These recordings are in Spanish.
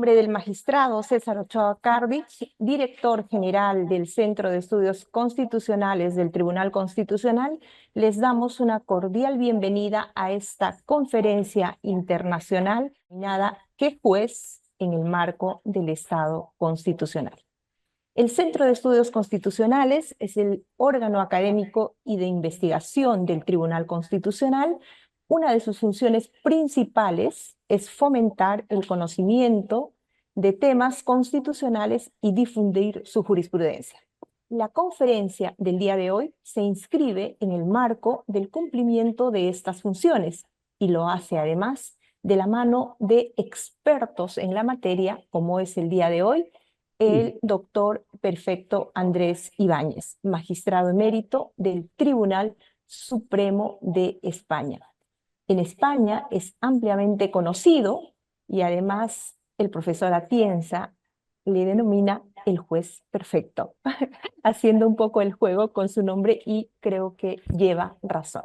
nombre del magistrado César Ochoa Cárdiz, director general del Centro de Estudios Constitucionales del Tribunal Constitucional, les damos una cordial bienvenida a esta conferencia internacional denominada ¿Qué juez en el marco del Estado constitucional? El Centro de Estudios Constitucionales es el órgano académico y de investigación del Tribunal Constitucional. Una de sus funciones principales es fomentar el conocimiento de temas constitucionales y difundir su jurisprudencia. La conferencia del día de hoy se inscribe en el marco del cumplimiento de estas funciones y lo hace además de la mano de expertos en la materia, como es el día de hoy, el doctor Perfecto Andrés Ibáñez, magistrado emérito del Tribunal Supremo de España. En España es ampliamente conocido y además el profesor Atienza le denomina el juez perfecto, haciendo un poco el juego con su nombre y creo que lleva razón.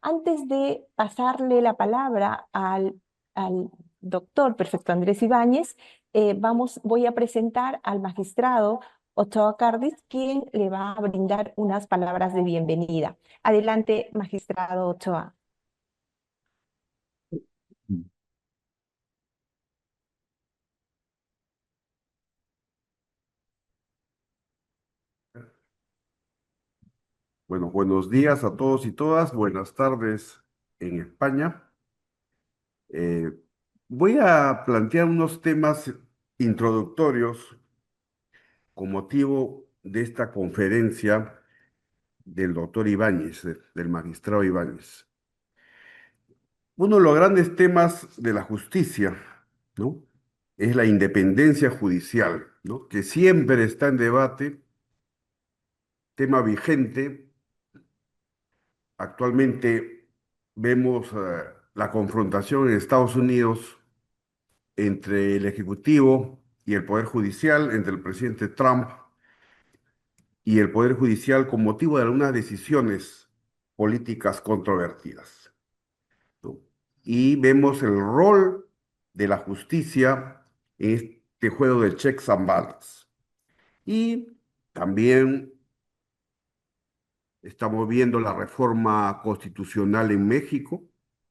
Antes de pasarle la palabra al doctor Perfecto Andrés Ibáñez, voy a presentar al magistrado Ochoa Cárdiz, quien le va a brindar unas palabras de bienvenida. Adelante, magistrado Ochoa. Bueno, buenos días a todos y todas. Buenas tardes en España. Eh, Voy a plantear unos temas introductorios con motivo de esta conferencia del doctor Ibáñez, del magistrado Ibáñez. Uno de los grandes temas de la justicia, ¿no? Es la independencia judicial, ¿no? Que siempre está en debate, tema vigente. Actualmente vemos la confrontación en Estados Unidos entre el Ejecutivo y el Poder Judicial, entre el presidente Trump y el Poder Judicial con motivo de algunas decisiones políticas controvertidas, ¿no? Y vemos el rol de la justicia en este juego de checks and balances. Y también estamos viendo la reforma constitucional en México,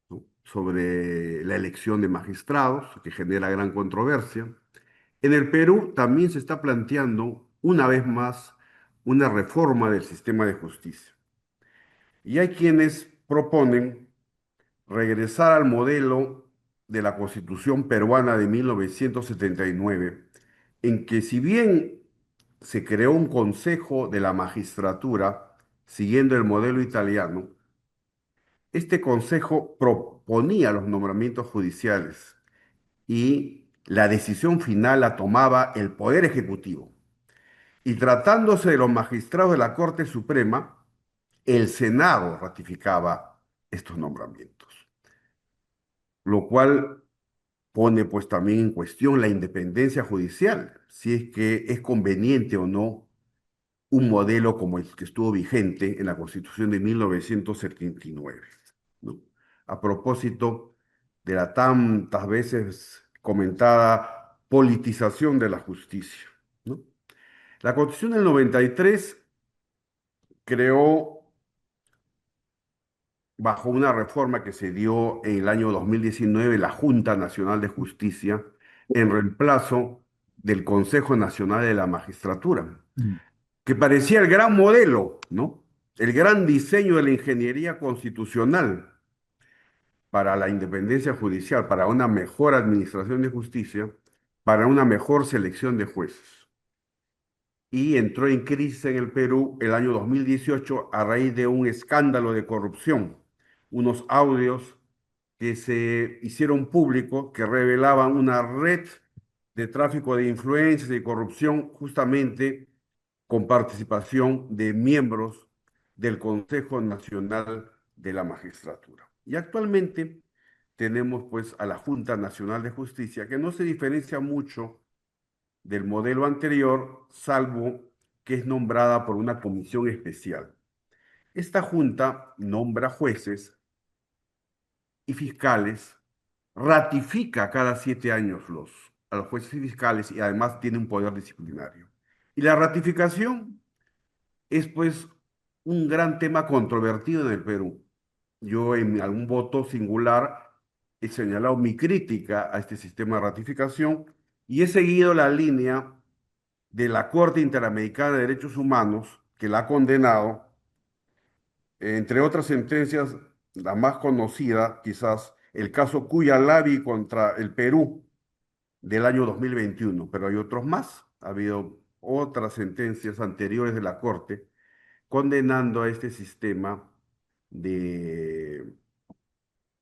¿no? Sobre la elección de magistrados, que genera gran controversia. En el Perú también se está planteando, una vez más, una reforma del sistema de justicia. Y hay quienes proponen regresar al modelo de la Constitución peruana de 1979, en que si bien se creó un Consejo de la Magistratura siguiendo el modelo italiano, este consejo proponía los nombramientos judiciales y la decisión final la tomaba el Poder Ejecutivo. Y tratándose de los magistrados de la Corte Suprema, el Senado ratificaba estos nombramientos, lo cual pone pues también en cuestión la independencia judicial, si es que es conveniente o no un modelo como el que estuvo vigente en la Constitución de 1979, ¿no? A propósito de la tantas veces comentada politización de la justicia, ¿no? La Constitución del 93 creó, bajo una reforma que se dio en el año 2019, la Junta Nacional de Justicia en reemplazo del Consejo Nacional de la Magistratura, que parecía el gran modelo, ¿no? El gran diseño de la ingeniería constitucional para la independencia judicial, para una mejor administración de justicia, para una mejor selección de jueces. Y entró en crisis en el Perú el año 2018 a raíz de un escándalo de corrupción, unos audios que se hicieron públicos que revelaban una red de tráfico de influencias y corrupción justamente con participación de miembros del Consejo Nacional de la Magistratura. Y actualmente tenemos pues a la Junta Nacional de Justicia, que no se diferencia mucho del modelo anterior, salvo que es nombrada por una comisión especial. Esta junta nombra jueces y fiscales, ratifica cada 7 años los a los jueces y fiscales y además tiene un poder disciplinario. Y la ratificación es pues un gran tema controvertido en el Perú. Yo en algún voto singular he señalado mi crítica a este sistema de ratificación y he seguido la línea de la Corte Interamericana de Derechos Humanos, que la ha condenado, entre otras sentencias, la más conocida, quizás, el caso Cuyalabi contra el Perú del año 2021, pero hay otros más. Ha habido otras sentencias anteriores de la Corte condenando a este sistema de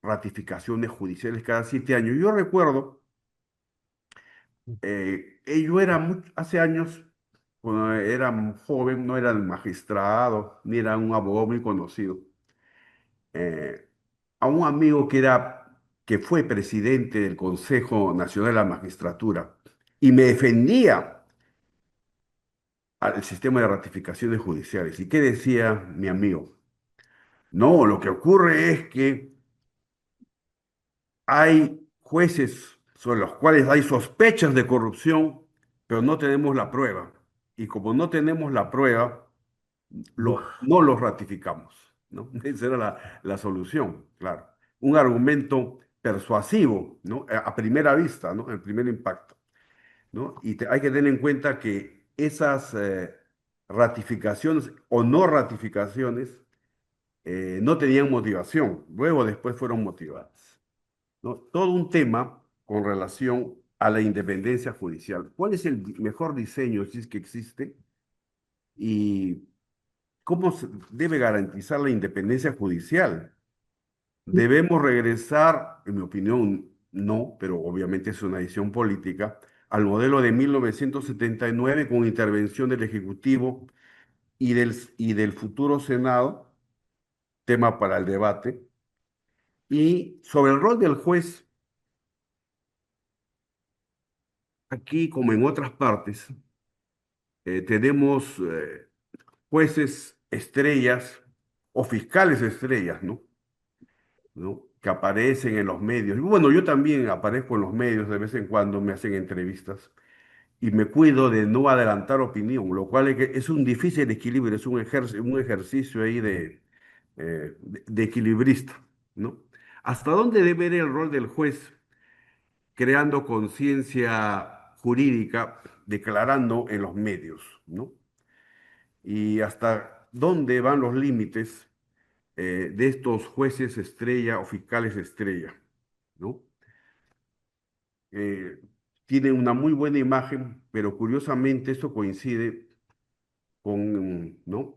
ratificaciones judiciales cada 7 años. Yo recuerdo, yo era hace años, cuando era joven, no era el magistrado, ni era un abogado muy conocido. eh, a un amigo que fue presidente del Consejo Nacional de la Magistratura y me defendía al sistema de ratificaciones judiciales. ¿Y qué decía mi amigo? No, lo que ocurre es que hay jueces sobre los cuales hay sospechas de corrupción, pero no tenemos la prueba. Y como no tenemos la prueba, Buf. no los ratificamos, ¿no? Esa era la solución, claro. Un argumento persuasivo, ¿no? A primera vista, ¿no? El primer impacto, ¿no? Y hay que tener en cuenta que esas ratificaciones o no ratificaciones no tenían motivación, luego después fueron motivadas, ¿no? Todo un tema con relación a la independencia judicial. ¿Cuál es el mejor diseño, si es que existe? Y ¿cómo se debe garantizar la independencia judicial? Debemos regresar, en mi opinión, no, pero obviamente es una decisión política, al modelo de 1979 con intervención del Ejecutivo y del futuro Senado, tema para el debate. Y sobre el rol del juez, aquí como en otras partes, tenemos jueces estrellas o fiscales estrellas, ¿no? ¿No? Que aparecen en los medios. Y bueno, yo también aparezco en los medios, de vez en cuando me hacen entrevistas y me cuido de no adelantar opinión, lo cual es un difícil equilibrio, es un ejercicio ahí de equilibrista, ¿no? ¿Hasta dónde debe ir el rol del juez creando conciencia jurídica, declarando en los medios, ¿no? Y hasta dónde van los límites de estos jueces estrella o fiscales estrella, ¿no? Eh, Tienen una muy buena imagen, pero curiosamente esto coincide con, ¿no?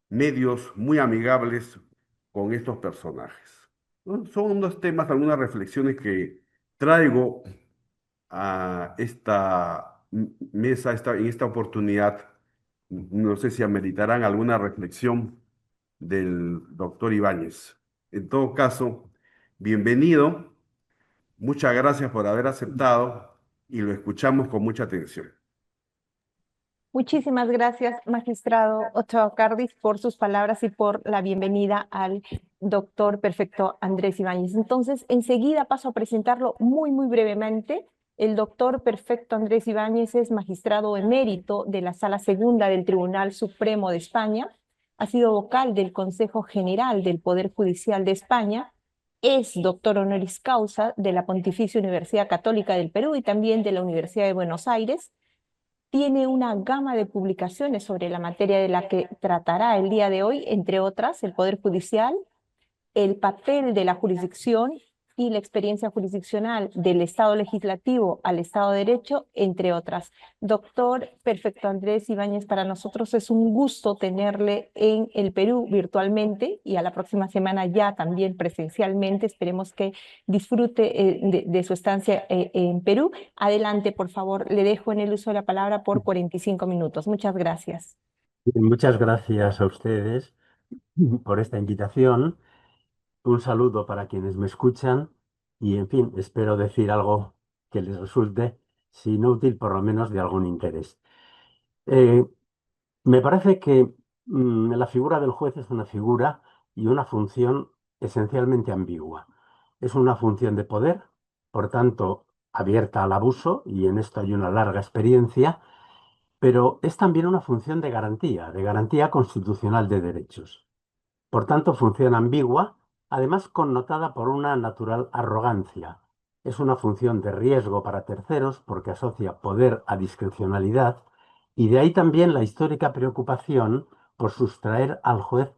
medios muy amigables con estos personajes. ¿No? Son unos temas, algunas reflexiones que traigo a esta mesa, en esta oportunidad. No sé si ameritarán alguna reflexión del doctor Ibáñez. En todo caso, bienvenido. Muchas gracias por haber aceptado y lo escuchamos con mucha atención. Muchísimas gracias, magistrado Ochoa Cardis, por sus palabras y por la bienvenida al doctor perfecto Andrés Ibáñez. Entonces, enseguida paso a presentarlo muy brevemente. El doctor perfecto Andrés Ibáñez es magistrado emérito de la Sala Segunda del Tribunal Supremo de España. Ha sido vocal del Consejo General del Poder Judicial de España. Es doctor honoris causa de la Pontificia Universidad Católica del Perú y también de la Universidad de Buenos Aires. Tiene una gama de publicaciones sobre la materia de la que tratará el día de hoy, entre otras, el Poder Judicial, el papel de la jurisdicción y la experiencia jurisdiccional del Estado legislativo al Estado de Derecho, entre otras. Doctor Perfecto Andrés Ibáñez, para nosotros es un gusto tenerle en el Perú virtualmente y a la próxima semana ya también presencialmente. Esperemos que disfrute de su estancia en Perú. Adelante, por favor, le dejo en el uso de la palabra por 45 minutos. Muchas gracias. Muchas gracias a ustedes por esta invitación. Un saludo para quienes me escuchan y, en fin, espero decir algo que les resulte, si no útil, por lo menos de algún interés. Eh, Me parece que la figura del juez es una figura y una función esencialmente ambigua. Es una función de poder, por tanto, abierta al abuso, y en esto hay una larga experiencia, pero es también una función de garantía constitucional de derechos. Por tanto, función ambigua, además connotada por una natural arrogancia. Es una función de riesgo para terceros porque asocia poder a discrecionalidad, y de ahí también la histórica preocupación por sustraer al juez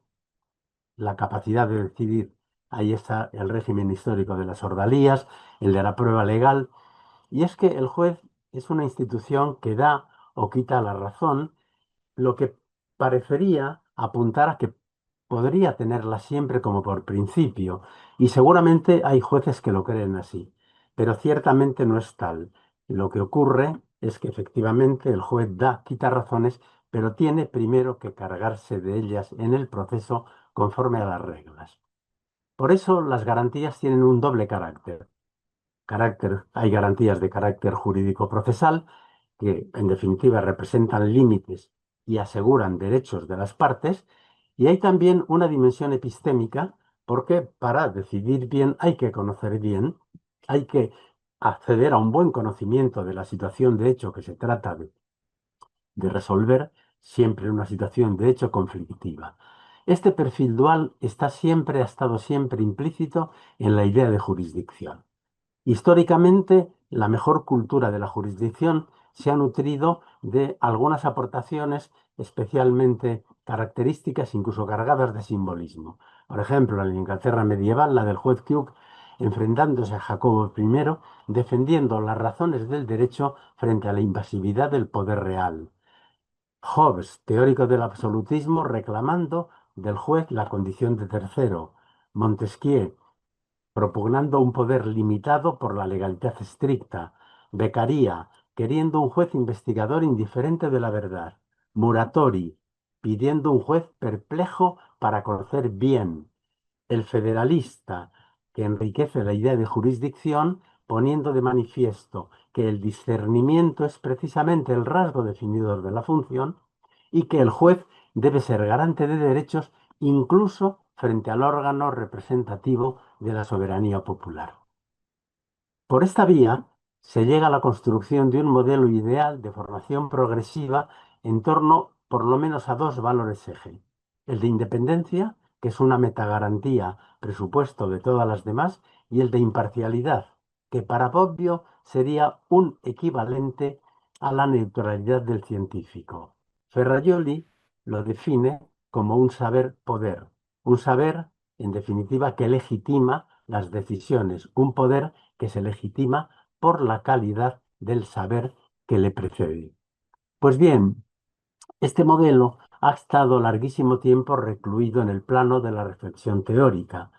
la capacidad de decidir. Ahí está el régimen histórico de las ordalías, el de la prueba legal, y es que el juez es una institución que da o quita la razón, lo que parecería apuntar a que podría tenerla siempre como por principio, y seguramente hay jueces que lo creen así, pero ciertamente no es tal. Lo que ocurre es que efectivamente el juez da, quita razones, pero tiene primero que cargarse de ellas en el proceso conforme a las reglas. Por eso las garantías tienen un doble carácter. Hay garantías de carácter jurídico procesal que en definitiva representan límites y aseguran derechos de las partes, y hay también una dimensión epistémica porque para decidir bien hay que conocer bien, hay que acceder a un buen conocimiento de la situación de hecho que se trata de resolver, siempre en una situación de hecho conflictiva. Este perfil dual ha estado siempre implícito en la idea de jurisdicción. Históricamente, la mejor cultura de la jurisdicción se ha nutrido de algunas aportaciones especialmente características, incluso cargadas de simbolismo. Por ejemplo, en la Inglaterra medieval, la del juez Coke, enfrentándose a Jacobo I, defendiendo las razones del derecho frente a la invasividad del poder real. Hobbes, teórico del absolutismo, reclamando del juez la condición de tercero. Montesquieu, propugnando un poder limitado por la legalidad estricta. Beccaria, queriendo un juez investigador indiferente de la verdad. Muratori, pidiendo un juez perplejo para conocer bien. El federalista, que enriquece la idea de jurisdicción poniendo de manifiesto que el discernimiento es precisamente el rasgo definidor de la función y que el juez debe ser garante de derechos incluso frente al órgano representativo de la soberanía popular. Por esta vía se llega a la construcción de un modelo ideal de formación progresiva en torno por lo menos a dos valores eje. El de independencia, que es una metagarantía, presupuesto de todas las demás, y el de imparcialidad, que para Bobbio sería un equivalente a la neutralidad del científico. Ferrajoli lo define como un saber-poder, un saber, en definitiva, que legitima las decisiones, un poder que se legitima por la calidad del saber que le precede. Pues bien, este modelo ha estado larguísimo tiempo recluido en el plano de la reflexión teórica,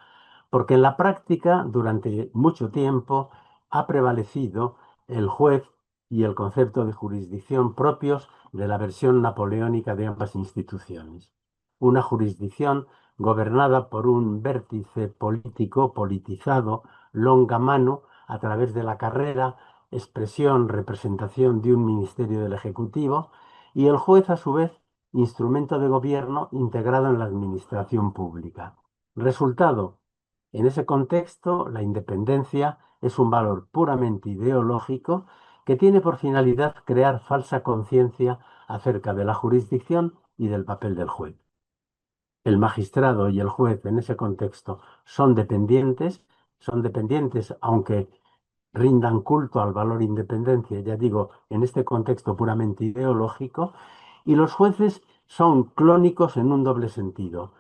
porque en la práctica, durante mucho tiempo, ha prevalecido el juez y el concepto de jurisdicción propios de la versión napoleónica de ambas instituciones. Una jurisdicción gobernada por un vértice político, politizado, longa mano, a través de la carrera, expresión, representación de un ministerio del Ejecutivo, y el juez, a su vez, instrumento de gobierno integrado en la administración pública. Resultado: en ese contexto, la independencia es un valor puramente ideológico que tiene por finalidad crear falsa conciencia acerca de la jurisdicción y del papel del juez. El magistrado y el juez en ese contexto son dependientes aunque rindan culto al valor independencia, ya digo, en este contexto puramente ideológico, y los jueces son clónicos en un doble sentido: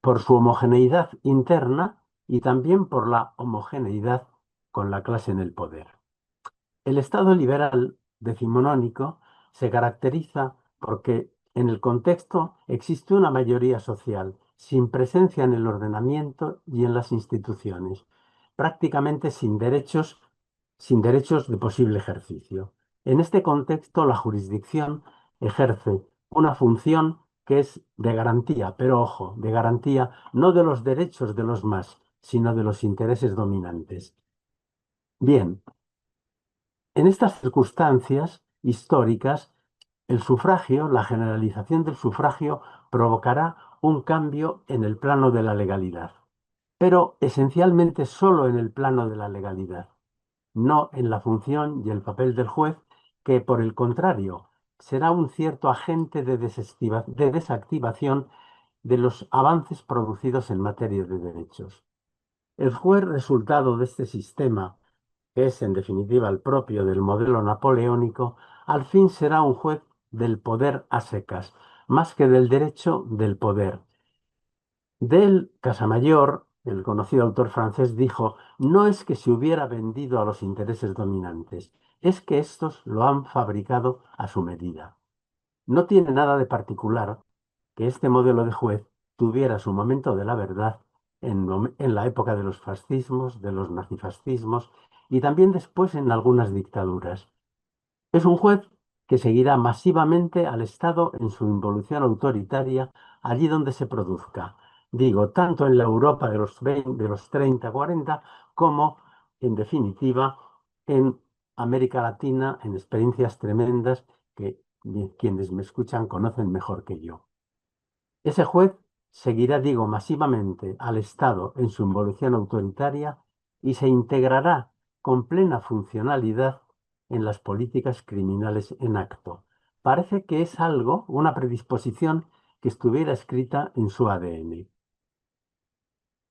por su homogeneidad interna y también por la homogeneidad con la clase en el poder. El Estado liberal decimonónico se caracteriza porque en el contexto existe una mayoría social sin presencia en el ordenamiento y en las instituciones, prácticamente sin derechos de posible ejercicio. En este contexto, la jurisdicción ejerce una función que es de garantía, pero ojo, de garantía no de los derechos de los más, sino de los intereses dominantes. Bien, en estas circunstancias históricas, el sufragio, la generalización del sufragio, provocará un cambio en el plano de la legalidad, pero esencialmente solo en el plano de la legalidad. no en la función y el papel del juez, que por el contrario será un cierto agente de desactivación de los avances producidos en materia de derechos. El juez resultado de este sistema, que es en definitiva el propio del modelo napoleónico, al fin será un juez del poder a secas, más que del derecho del poder. Del Casamayor, el conocido autor francés, dijo: no es que se hubiera vendido a los intereses dominantes, es que estos lo han fabricado a su medida. No tiene nada de particular que este modelo de juez tuviera su momento de la verdad en la época de los fascismos, de los nazifascismos y también después en algunas dictaduras. Es un juez que seguirá masivamente al Estado en su involución autoritaria allí donde se produzca. Digo, tanto en la Europa de los 30, 40, como, en definitiva, en América Latina, en experiencias tremendas que quienes me escuchan conocen mejor que yo. Ese juez seguirá, digo, masivamente al Estado en su involución autoritaria y se integrará con plena funcionalidad en las políticas criminales en acto. Parece que es algo, una predisposición que estuviera escrita en su ADN.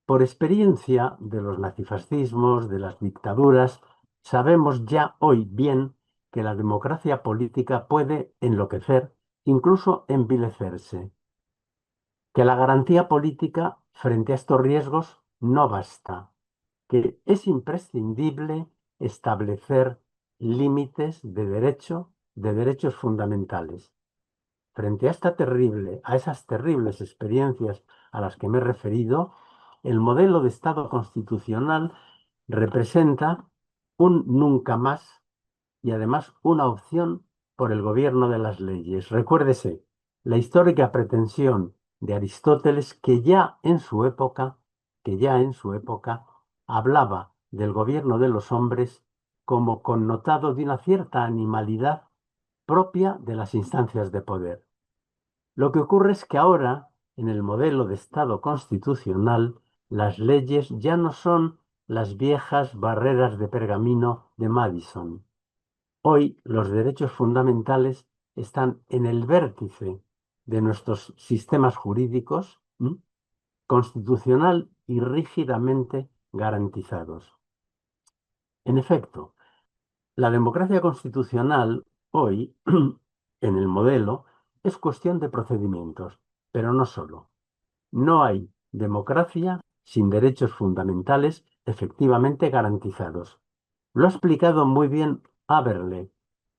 Por experiencia de los nazifascismos, de las dictaduras, sabemos ya hoy bien que la democracia política puede enloquecer, incluso envilecerse, que la garantía política frente a estos riesgos no basta, que es imprescindible establecer límites de derechos fundamentales. Frente a esas terribles experiencias a las que me he referido, el modelo de Estado constitucional representa un nunca más y además una opción por el gobierno de las leyes. Recuérdese la histórica pretensión de Aristóteles que ya en su época hablaba del gobierno de los hombres como connotado de una cierta animalidad propia de las instancias de poder. Lo que ocurre es que ahora, en el modelo de Estado constitucional, las leyes ya no son las viejas barreras de pergamino de Madison. Hoy los derechos fundamentales están en el vértice de nuestros sistemas jurídicos, constitucional y rígidamente garantizados. En efecto, la democracia constitucional hoy, en el modelo, es cuestión de procedimientos, pero no solo. No hay democracia sin derechos fundamentales efectivamente garantizados. Lo ha explicado muy bien Haberle.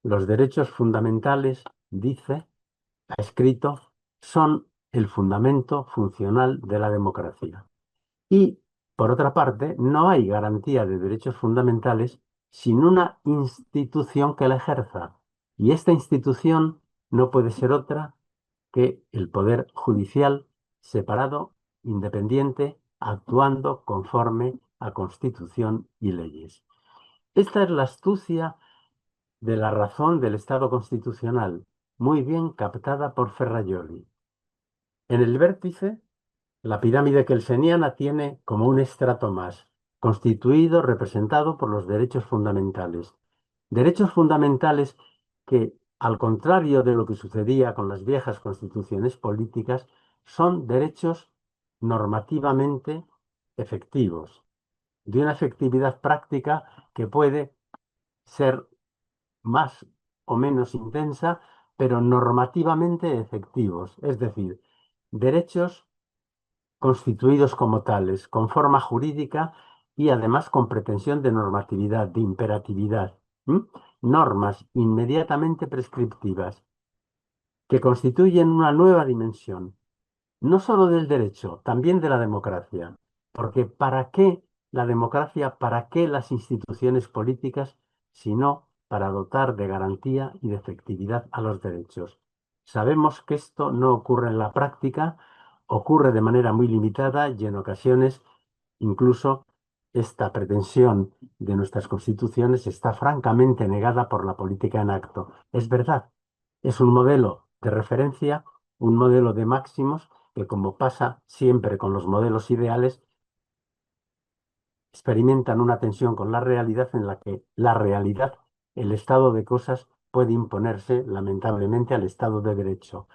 Los derechos fundamentales, dice, ha escrito, son el fundamento funcional de la democracia. Y, por otra parte, no hay garantía de derechos fundamentales sin una institución que la ejerza. Y esta institución no puede ser otra que el poder judicial separado, independiente, actuando conforme a Constitución y leyes. Esta es la astucia de la razón del Estado constitucional, muy bien captada por Ferrajoli. En el vértice, la pirámide kelseniana tiene como un estrato más, constituido, representado por los derechos fundamentales. Derechos fundamentales que, al contrario de lo que sucedía con las viejas constituciones políticas, son derechos normativamente efectivos, de una efectividad práctica que puede ser más o menos intensa, pero normativamente efectivos, es decir, derechos constituidos como tales, con forma jurídica y además con pretensión de normatividad, de imperatividad. Normas inmediatamente prescriptivas que constituyen una nueva dimensión, no solo del derecho, también de la democracia. Porque ¿para qué la democracia, para qué las instituciones políticas, sino para dotar de garantía y de efectividad a los derechos? Sabemos que esto no ocurre en la práctica, ocurre de manera muy limitada y en ocasiones incluso esta pretensión de nuestras constituciones está francamente negada por la política en acto. Es verdad, es un modelo de referencia, un modelo de máximos que, como pasa siempre con los modelos ideales, experimentan una tensión con la realidad en la que la realidad, el estado de cosas, puede imponerse lamentablemente al Estado de Derecho.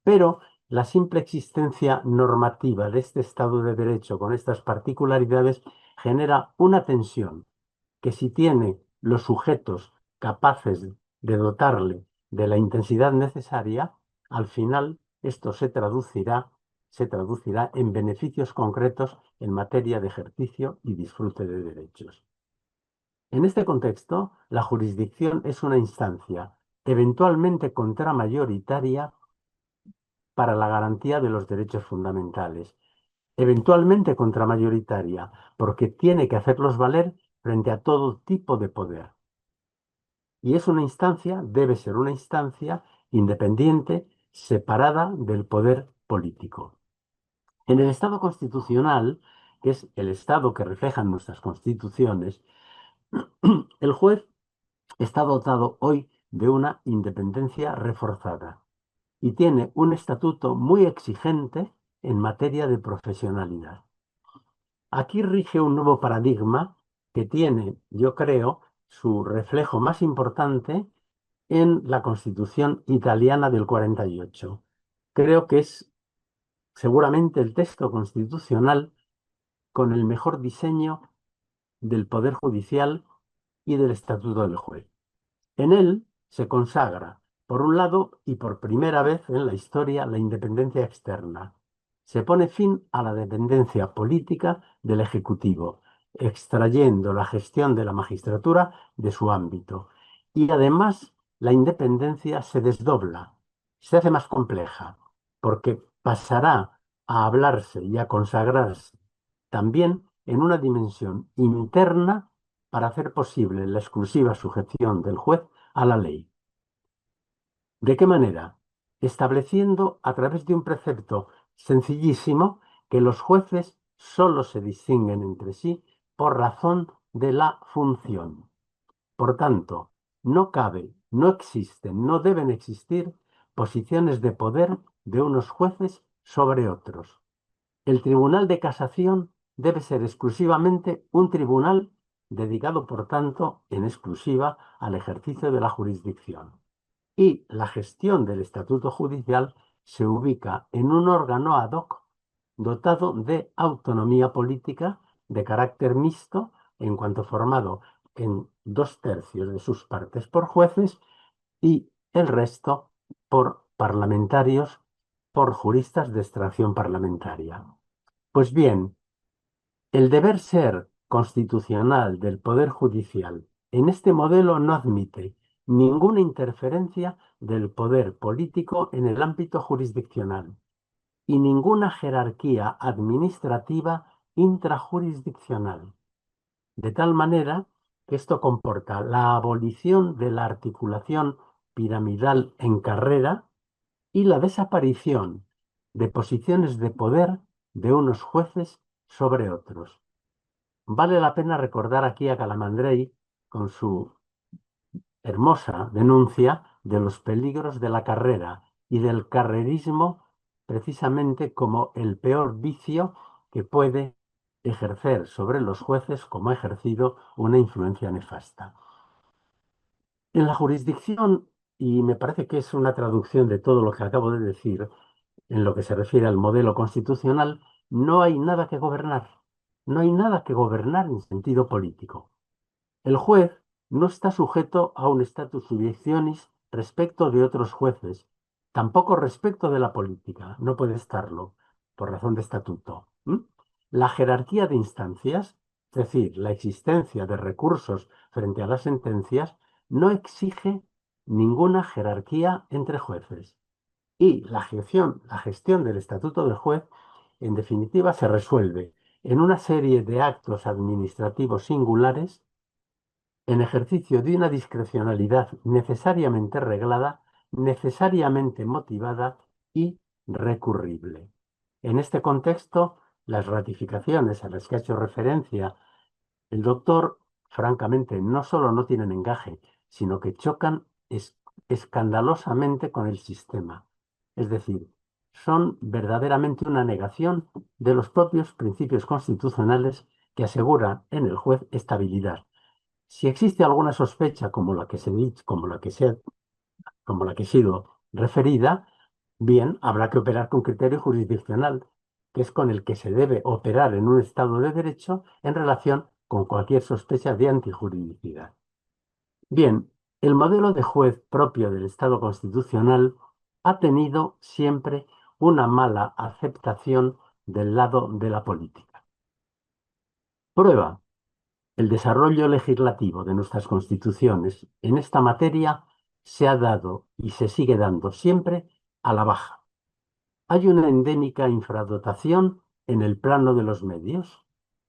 Pero la simple existencia normativa de este Estado de Derecho con estas particularidades genera una tensión que, si tiene los sujetos capaces de dotarle de la intensidad necesaria, al final esto se traducirá en beneficios concretos en materia de ejercicio y disfrute de derechos. En este contexto, la jurisdicción es una instancia eventualmente contramayoritaria para la garantía de los derechos fundamentales, eventualmente contramayoritaria porque tiene que hacerlos valer frente a todo tipo de poder. Y es una instancia, debe ser una instancia independiente, separada del poder político. En el Estado constitucional, que es el Estado que reflejan nuestras constituciones, el juez está dotado hoy de una independencia reforzada y tiene un estatuto muy exigente en materia de profesionalidad. Aquí rige un nuevo paradigma que tiene, yo creo, su reflejo más importante en la Constitución italiana del 48. Creo que es seguramente el texto constitucional con el mejor diseño del Poder Judicial y del Estatuto del Juez. En él se consagra, por un lado y por primera vez en la historia, la independencia externa. Se pone fin a la dependencia política del Ejecutivo, extrayendo la gestión de la magistratura de su ámbito. Y además la independencia se desdobla, se hace más compleja, porque pasará a hablarse y a consagrarse también en una dimensión interna para hacer posible la exclusiva sujeción del juez a la ley. ¿De qué manera? Estableciendo a través de un precepto sencillísimo que los jueces solo se distinguen entre sí por razón de la función. Por tanto, no cabe, no existen, no deben existir posiciones de poder de unos jueces sobre otros. El Tribunal de Casación debe ser exclusivamente un tribunal dedicado, por tanto, en exclusiva al ejercicio de la jurisdicción. Y la gestión del estatuto judicial se ubica en un órgano ad hoc dotado de autonomía política de carácter mixto, en cuanto formado en 2/3 de sus partes por jueces y el resto por parlamentarios, por juristas de extracción parlamentaria. Pues bien, el deber ser constitucional del Poder Judicial en este modelo no admite ninguna interferencia del poder político en el ámbito jurisdiccional y ninguna jerarquía administrativa intrajurisdiccional, de tal manera que esto comporta la abolición de la articulación piramidal en carrera y la desaparición de posiciones de poder de unos jueces sobre otros. Vale la pena recordar aquí a Calamandrei con su hermosa denuncia de los peligros de la carrera y del carrerismo precisamente como el peor vicio que puede ejercer sobre los jueces, como ha ejercido una influencia nefasta. En la jurisdicción, y me parece que es una traducción de todo lo que acabo de decir, en lo que se refiere al modelo constitucional, no hay nada que gobernar. No hay nada que gobernar en sentido político. El juez no está sujeto a un status judicationis respecto de otros jueces, tampoco respecto de la política, no puede estarlo, por razón de estatuto. La jerarquía de instancias, es decir, la existencia de recursos frente a las sentencias, no exige ninguna jerarquía entre jueces. Y la gestión del estatuto del juez, en definitiva, se resuelve en una serie de actos administrativos singulares en ejercicio de una discrecionalidad necesariamente reglada, necesariamente motivada y recurrible. En este contexto, las ratificaciones a las que ha hecho referencia el doctor, francamente, no solo no tienen encaje, sino que chocan escandalosamente con el sistema. Es decir, son verdaderamente una negación de los propios principios constitucionales que aseguran en el juez estabilidad. Si existe alguna sospecha como la que como la que he sido referida, bien, habrá que operar con criterio jurisdiccional, que es con el que se debe operar en un Estado de Derecho en relación con cualquier sospecha de antijuridicidad. Bien, el modelo de juez propio del Estado constitucional ha tenido siempre una mala aceptación del lado de la política. Prueba, el desarrollo legislativo de nuestras constituciones en esta materia se ha dado y se sigue dando siempre a la baja. Hay una endémica infradotación en el plano de los medios,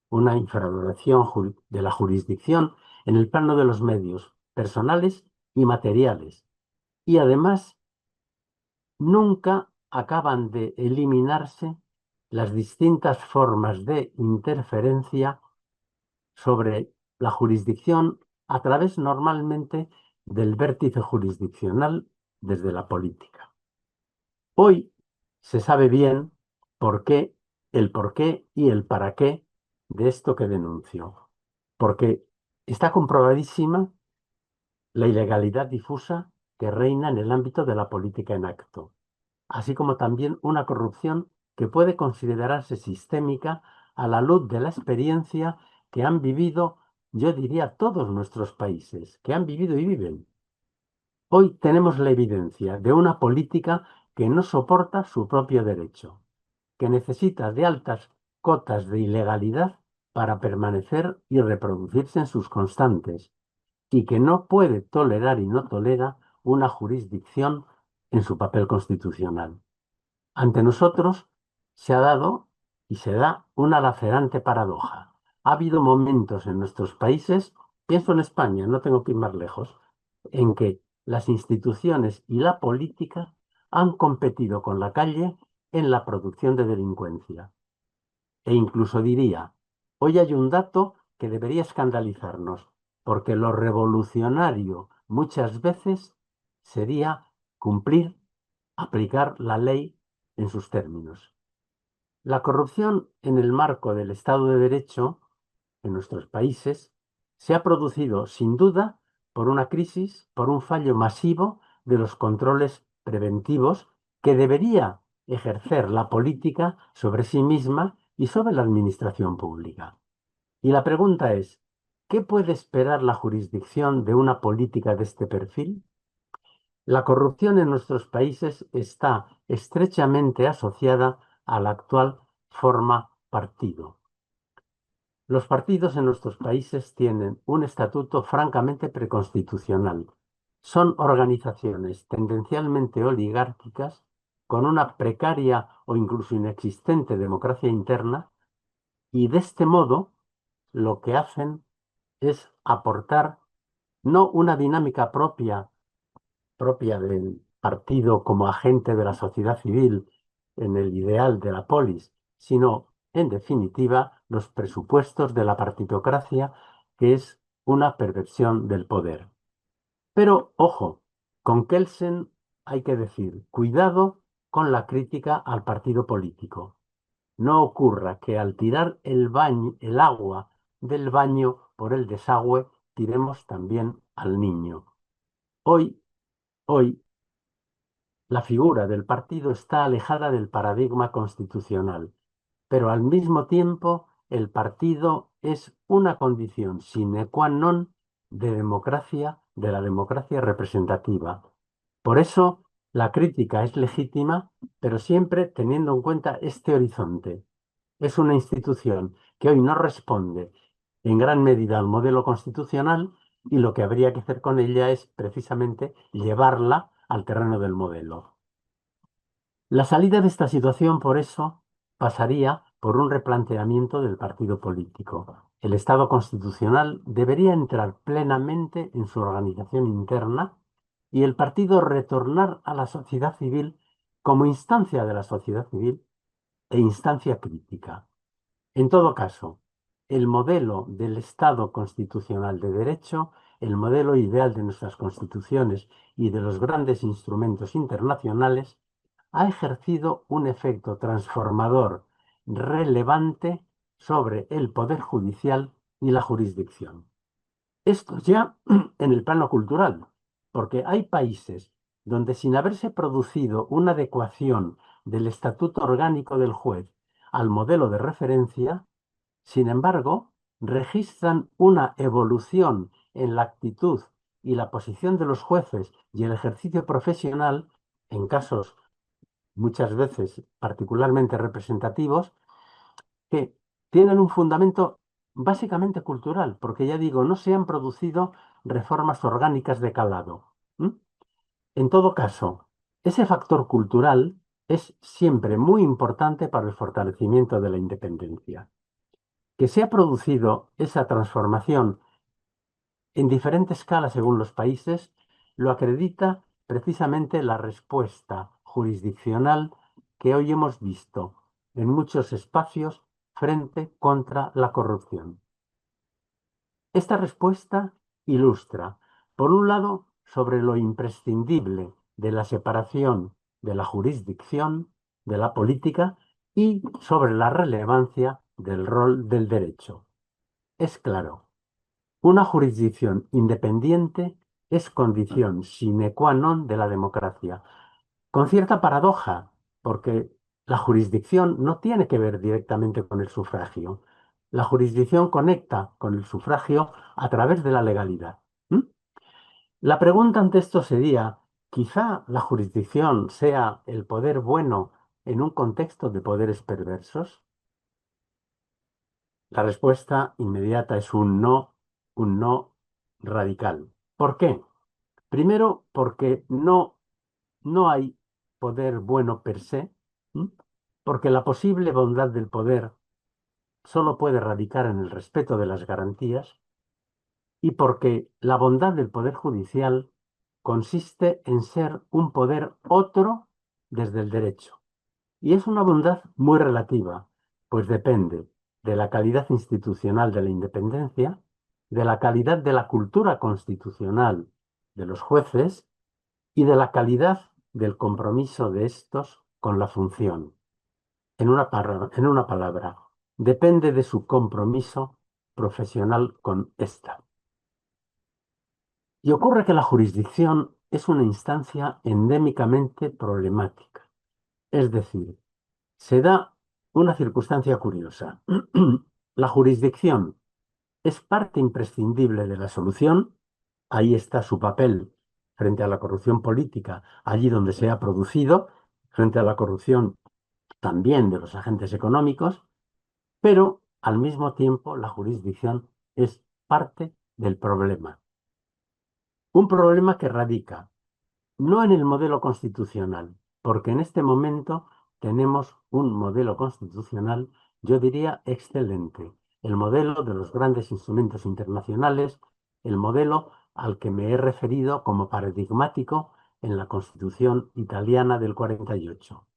una infradotación de la jurisdicción en el plano de los medios personales y materiales. Y además, nunca acaban de eliminarse las distintas formas de interferencia sobre la jurisdicción a través normalmente del vértice jurisdiccional desde la política. Hoy se sabe bien el por qué y el para qué de esto que denuncio, porque está comprobadísima la ilegalidad difusa que reina en el ámbito de la política en acto, así como también una corrupción que puede considerarse sistémica a la luz de la experiencia que han vivido, yo diría, todos nuestros países, que han vivido y viven. Hoy tenemos la evidencia de una política que no soporta su propio derecho, que necesita de altas cotas de ilegalidad para permanecer y reproducirse en sus constantes, y que no puede tolerar y no tolera una jurisdicción en su papel constitucional. Ante nosotros se ha dado y se da una lacerante paradoja. Ha habido momentos en nuestros países, pienso en España, no tengo que ir más lejos, en que las instituciones y la política han competido con la calle en la producción de delincuencia. E incluso diría, hoy hay un dato que debería escandalizarnos, porque lo revolucionario muchas veces sería aplicar la ley en sus términos. La corrupción en el marco del Estado de Derecho en nuestros países se ha producido sin duda por una crisis, por un fallo masivo de los controles preventivos que debería ejercer la política sobre sí misma y sobre la administración pública. Y la pregunta es, ¿qué puede esperar la jurisdicción de una política de este perfil? La corrupción en nuestros países está estrechamente asociada a la actual forma partido. Los partidos en nuestros países tienen un estatuto francamente preconstitucional. Son organizaciones tendencialmente oligárquicas con una precaria o incluso inexistente democracia interna y de este modo lo que hacen es aportar no una dinámica propia del partido como agente de la sociedad civil en el ideal de la polis, sino, en definitiva, los presupuestos de la partitocracia, que es una perversión del poder. Pero, ojo, con Kelsen hay que decir, cuidado con la crítica al partido político. No ocurra que al tirar el agua del baño por el desagüe, tiremos también al niño. Hoy la figura del partido está alejada del paradigma constitucional, pero al mismo tiempo el partido es una condición sine qua non de la democracia representativa. Por eso la crítica es legítima, pero siempre teniendo en cuenta este horizonte. Es una institución que hoy no responde en gran medida al modelo constitucional y lo que habría que hacer con ella es precisamente llevarla al terreno del modelo. La salida de esta situación, por eso, pasaría por un replanteamiento del partido político. El Estado constitucional debería entrar plenamente en su organización interna y el partido retornar a la sociedad civil como instancia de la sociedad civil e instancia crítica. En todo caso, el modelo del Estado constitucional de derecho, el modelo ideal de nuestras constituciones y de los grandes instrumentos internacionales, ha ejercido un efecto transformador relevante sobre el poder judicial y la jurisdicción. Esto ya en el plano cultural, porque hay países donde sin haberse producido una adecuación del estatuto orgánico del juez al modelo de referencia, sin embargo, registran una evolución en la actitud y la posición de los jueces y el ejercicio profesional, en casos muchas veces particularmente representativos, que tienen un fundamento básicamente cultural, porque ya digo, no se han producido reformas orgánicas de calado. ¿M? En todo caso, ese factor cultural es siempre muy importante para el fortalecimiento de la independencia. Que se ha producido esa transformación en diferente escala según los países, lo acredita precisamente la respuesta jurisdiccional que hoy hemos visto en muchos espacios frente contra la corrupción. Esta respuesta ilustra, por un lado, sobre lo imprescindible de la separación de la jurisdicción, de la política, y sobre la relevancia del rol del derecho. Es claro, una jurisdicción independiente es condición sine qua non de la democracia, con cierta paradoja, porque la jurisdicción no tiene que ver directamente con el sufragio. La jurisdicción conecta con el sufragio a través de la legalidad. ¿Mm? La pregunta ante esto sería, ¿quizá la jurisdicción sea el poder bueno en un contexto de poderes perversos? La respuesta inmediata es un no radical. ¿Por qué? Primero, porque no hay poder bueno per se, ¿m? Porque la posible bondad del poder solo puede radicar en el respeto de las garantías, y porque la bondad del poder judicial consiste en ser un poder otro desde el derecho. Y es una bondad muy relativa, pues depende de la calidad institucional de la independencia, de la calidad de la cultura constitucional de los jueces y de la calidad del compromiso de estos con la función. En una palabra, depende de su compromiso profesional con esta. Y ocurre que la jurisdicción es una instancia endémicamente problemática. Es decir, se da una circunstancia curiosa. La jurisdicción es parte imprescindible de la solución. Ahí está su papel frente a la corrupción política, allí donde se ha producido, frente a la corrupción también de los agentes económicos, pero al mismo tiempo la jurisdicción es parte del problema. Un problema que radica no en el modelo constitucional, porque en este momento tenemos un modelo constitucional, yo diría, excelente. El modelo de los grandes instrumentos internacionales, el modelo al que me he referido como paradigmático en la Constitución italiana del 48.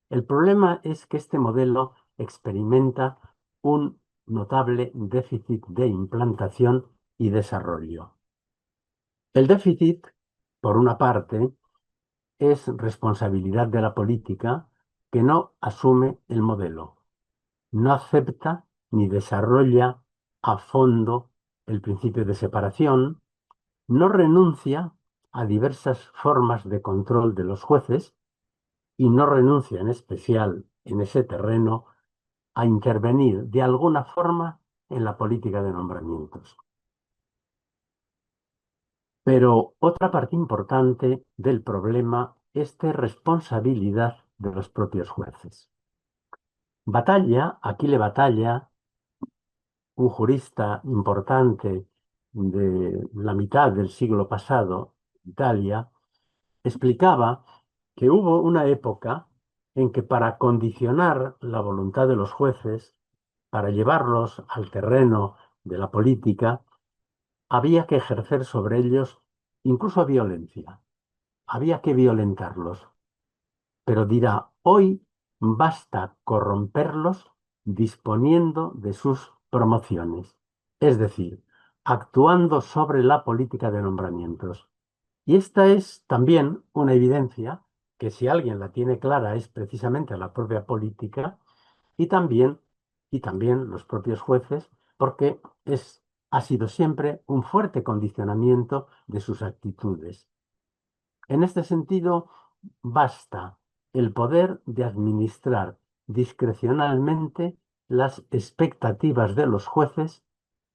El problema es que este modelo experimenta un notable déficit de implantación y desarrollo. El déficit, por una parte, es responsabilidad de la política que no asume el modelo, no acepta ni desarrolla a fondo el principio de separación, no renuncia a diversas formas de control de los jueces y no renuncia en especial en ese terreno a intervenir de alguna forma en la política de nombramientos. Pero otra parte importante del problema es de responsabilidad de los propios jueces. Achille Batalla, un jurista importante de la mitad del siglo pasado, Italia, explicaba que hubo una época en que para condicionar la voluntad de los jueces, para llevarlos al terreno de la política, había que ejercer sobre ellos incluso violencia. Había que violentarlos. Pero dirá, hoy basta corromperlos disponiendo de sus promociones, es decir, actuando sobre la política de nombramientos. Y esta es también una evidencia que si alguien la tiene clara es precisamente la propia política y también y también los propios jueces, porque ha sido siempre un fuerte condicionamiento de sus actitudes. En este sentido, basta el poder de administrar discrecionalmente las expectativas de los jueces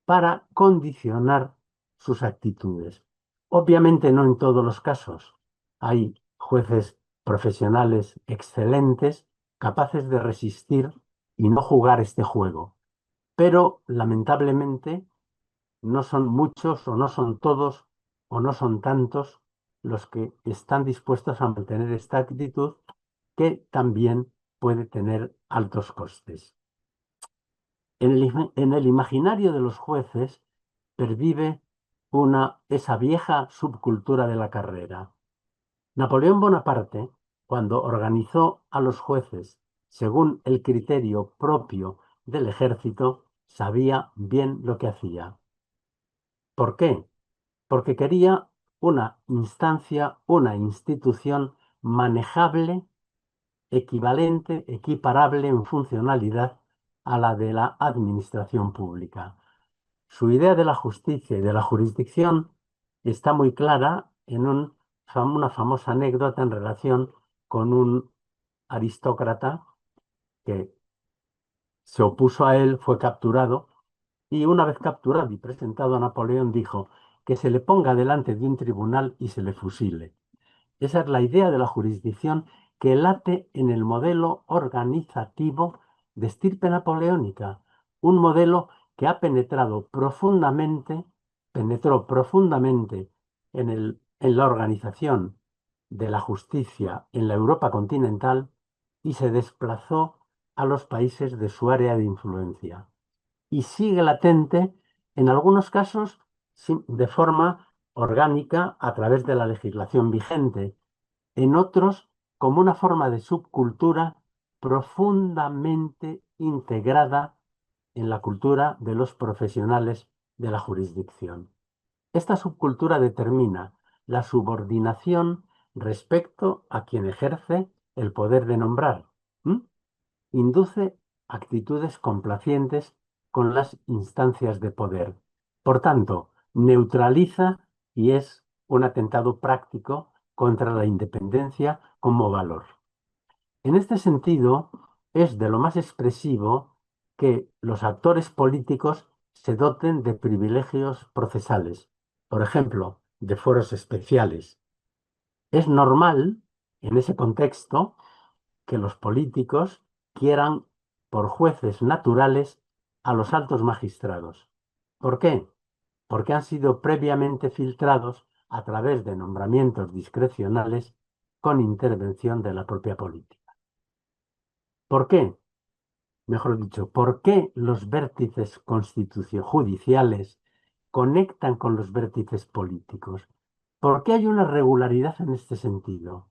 para condicionar sus actitudes. Obviamente no en todos los casos. Hay jueces profesionales excelentes, capaces de resistir y no jugar este juego. Pero lamentablemente no son muchos o no son todos o no son tantos los que están dispuestos a mantener esta actitud que también puede tener altos costes. En el imaginario de los jueces pervive esa vieja subcultura de la carrera. Napoleón Bonaparte, cuando organizó a los jueces según el criterio propio del ejército, sabía bien lo que hacía. ¿Por qué? Porque quería una instancia, una institución manejable, equivalente, equiparable en funcionalidad a la de la administración pública. Su idea de la justicia y de la jurisdicción está muy clara en una famosa anécdota en relación con un aristócrata que se opuso a él, fue capturado y una vez capturado y presentado a Napoleón dijo que se le ponga delante de un tribunal y se le fusile. Esa es la idea de la jurisdicción que late en el modelo organizativo de estirpe napoleónica, un modelo que ha penetró profundamente en la organización de la justicia en la Europa continental y se desplazó a los países de su área de influencia. Y sigue latente, en algunos casos, de forma orgánica a través de la legislación vigente, en otros como una forma de subcultura profundamente integrada en la cultura de los profesionales de la jurisdicción. Esta subcultura determina la subordinación respecto a quien ejerce el poder de nombrar. Induce actitudes complacientes con las instancias de poder. Por tanto, neutraliza y es un atentado práctico contra la independencia como valor. En este sentido, es de lo más expresivo que los actores políticos se doten de privilegios procesales, por ejemplo, de fueros especiales. Es normal, en ese contexto, que los políticos quieran por jueces naturales a los altos magistrados. ¿Por qué? Porque han sido previamente filtrados a través de nombramientos discrecionales con intervención de la propia política. ¿Por qué? Mejor dicho, ¿por qué los vértices judiciales conectan con los vértices políticos? ¿Por qué hay una regularidad en este sentido?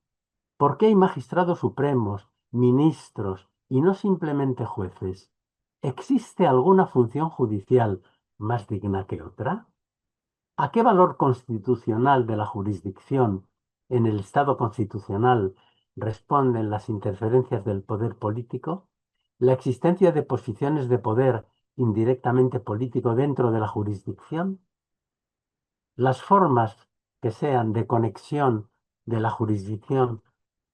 ¿Por qué hay magistrados supremos, ministros y no simplemente jueces? ¿Existe alguna función judicial más digna que otra? ¿A qué valor constitucional de la jurisdicción en el Estado constitucional responden las interferencias del poder político? ¿La existencia de posiciones de poder indirectamente político dentro de la jurisdicción? ¿Las formas que sean de conexión de la jurisdicción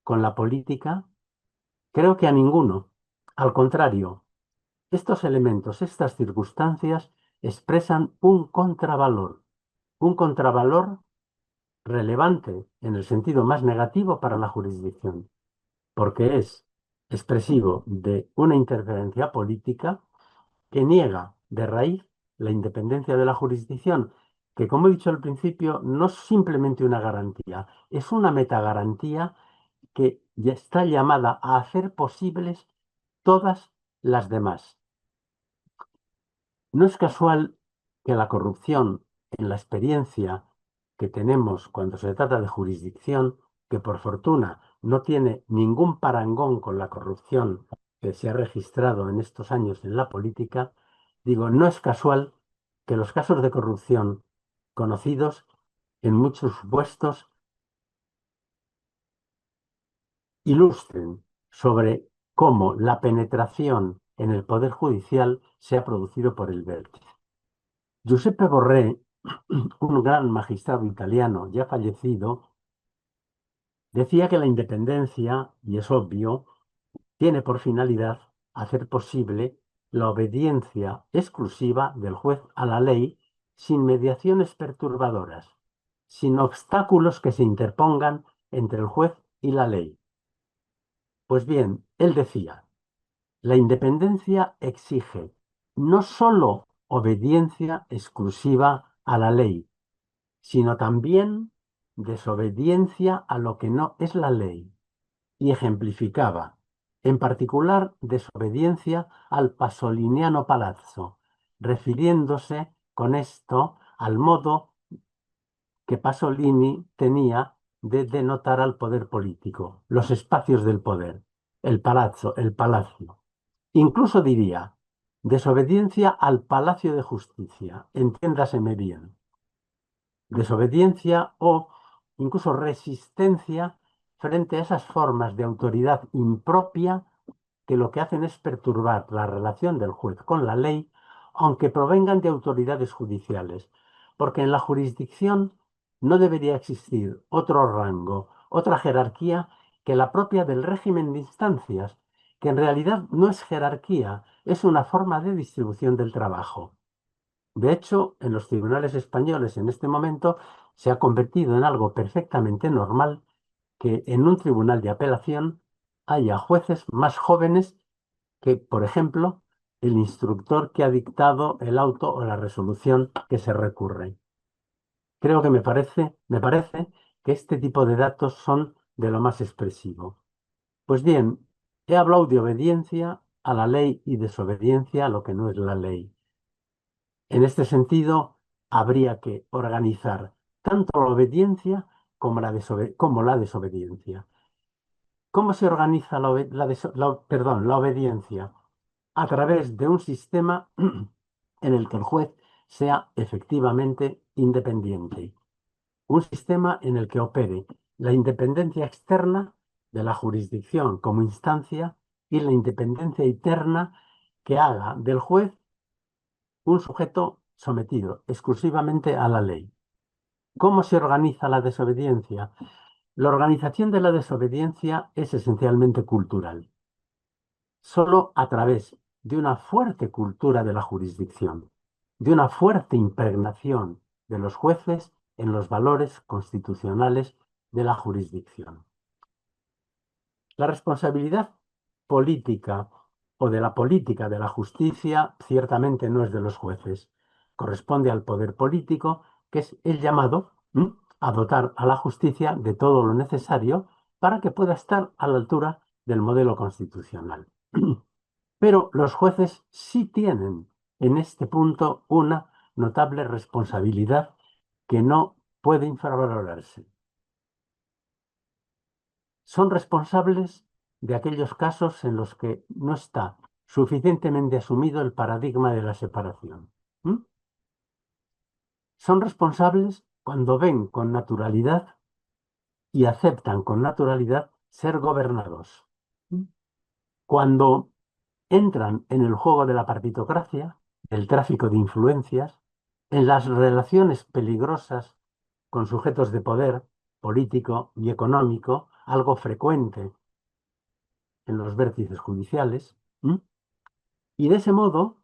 con la política? Creo que a ninguno. Al contrario, estos elementos, estas circunstancias expresan un contravalor relevante en el sentido más negativo para la jurisdicción, porque es expresivo de una interferencia política que niega de raíz la independencia de la jurisdicción, que como he dicho al principio, no es simplemente una garantía, es una metagarantía que ya está llamada a hacer posibles todas las demás. No es casual que la corrupción, en la experiencia que tenemos cuando se trata de jurisdicción, que por fortuna no tiene ningún parangón con la corrupción que se ha registrado en estos años en la política, digo, no es casual que los casos de corrupción conocidos en muchos puestos ilustren sobre cómo la penetración en el Poder Judicial se ha producido por el vértice. Giuseppe Borré, un gran magistrado italiano ya fallecido, decía que la independencia, y es obvio, tiene por finalidad hacer posible la obediencia exclusiva del juez a la ley sin mediaciones perturbadoras, sin obstáculos que se interpongan entre el juez y la ley. Pues bien, él decía, la independencia exige no sólo obediencia exclusiva a la ley, sino también desobediencia a lo que no es la ley, y ejemplificaba, en particular, desobediencia al Pasoliniano Palazzo, refiriéndose con esto al modo que Pasolini tenía de denotar al poder político, los espacios del poder, el palazzo, el palacio. Incluso diría, desobediencia al Palacio de Justicia, entiéndaseme bien. Desobediencia o incluso resistencia frente a esas formas de autoridad impropia que lo que hacen es perturbar la relación del juez con la ley, aunque provengan de autoridades judiciales, porque en la jurisdicción no debería existir otro rango, otra jerarquía que la propia del régimen de instancias, que en realidad no es jerarquía, es una forma de distribución del trabajo. De hecho, en los tribunales españoles en este momento se ha convertido en algo perfectamente normal que en un tribunal de apelación haya jueces más jóvenes que, por ejemplo, el instructor que ha dictado el auto o la resolución que se recurre. Creo que me parece que este tipo de datos son de lo más expresivo. Pues bien, he hablado de obediencia a la ley y desobediencia a lo que no es la ley. En este sentido, habría que organizar tanto la obediencia como la desobediencia. ¿Cómo se organiza la obediencia? A través de un sistema en el que el juez sea efectivamente independiente. Un sistema en el que opere la independencia externa de la jurisdicción como instancia y la independencia interna que haga del juez un sujeto sometido exclusivamente a la ley. ¿Cómo se organiza la desobediencia? La organización de la desobediencia es esencialmente cultural. Solo a través de una fuerte cultura de la jurisdicción, de una fuerte impregnación de los jueces en los valores constitucionales de la jurisdicción. La responsabilidad política o de la política de la justicia ciertamente no es de los jueces. Corresponde al poder político, que es el llamado a dotar a la justicia de todo lo necesario para que pueda estar a la altura del modelo constitucional. Pero los jueces sí tienen en este punto una notable responsabilidad que no puede infravalorarse. Son responsables de aquellos casos en los que no está suficientemente asumido el paradigma de la separación. Son responsables cuando ven con naturalidad y aceptan con naturalidad ser gobernados. Cuando entran en el juego de la partitocracia, del tráfico de influencias, en las relaciones peligrosas con sujetos de poder político y económico, algo frecuente en los vértices judiciales, y de ese modo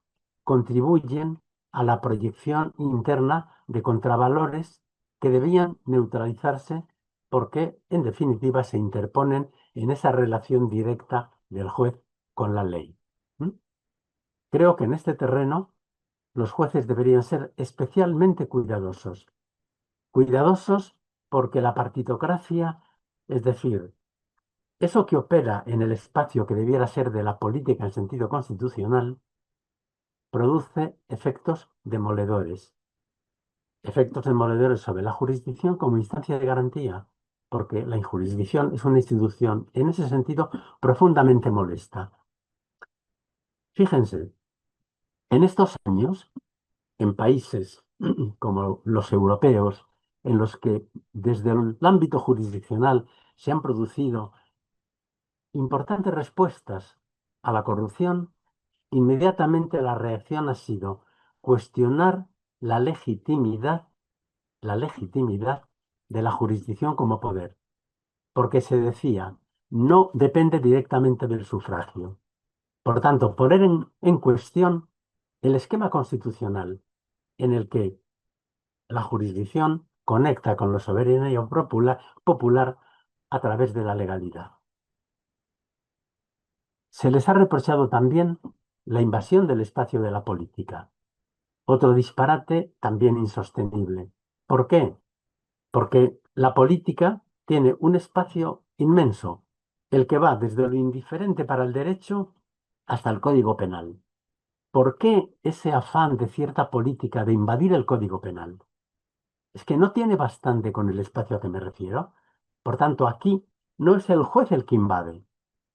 contribuyen a la proyección interna de contravalores que debían neutralizarse porque, en definitiva, se interponen en esa relación directa del juez con la ley. Creo que en este terreno los jueces deberían ser especialmente cuidadosos. Cuidadosos porque la partitocracia, es decir, eso que opera en el espacio que debiera ser de la política en sentido constitucional, produce efectos demoledores. Efectos demoledores sobre la jurisdicción como instancia de garantía, porque la jurisdicción es una institución, en ese sentido, profundamente molesta. Fíjense, en estos años, en países como los europeos, en los que desde el ámbito jurisdiccional se han producido importantes respuestas a la corrupción, inmediatamente la reacción ha sido cuestionar la legitimidad de la jurisdicción como poder, porque se decía, no depende directamente del sufragio. Por tanto, poner en cuestión el esquema constitucional en el que la jurisdicción conecta con lo soberano popular a través de la legalidad. Se les ha reprochado también la invasión del espacio de la política. Otro disparate también insostenible. ¿Por qué? Porque la política tiene un espacio inmenso, el que va desde lo indiferente para el derecho hasta el Código Penal. ¿Por qué ese afán de cierta política de invadir el Código Penal? Es que no tiene bastante con el espacio a que me refiero. Por tanto, aquí no es el juez el que invade,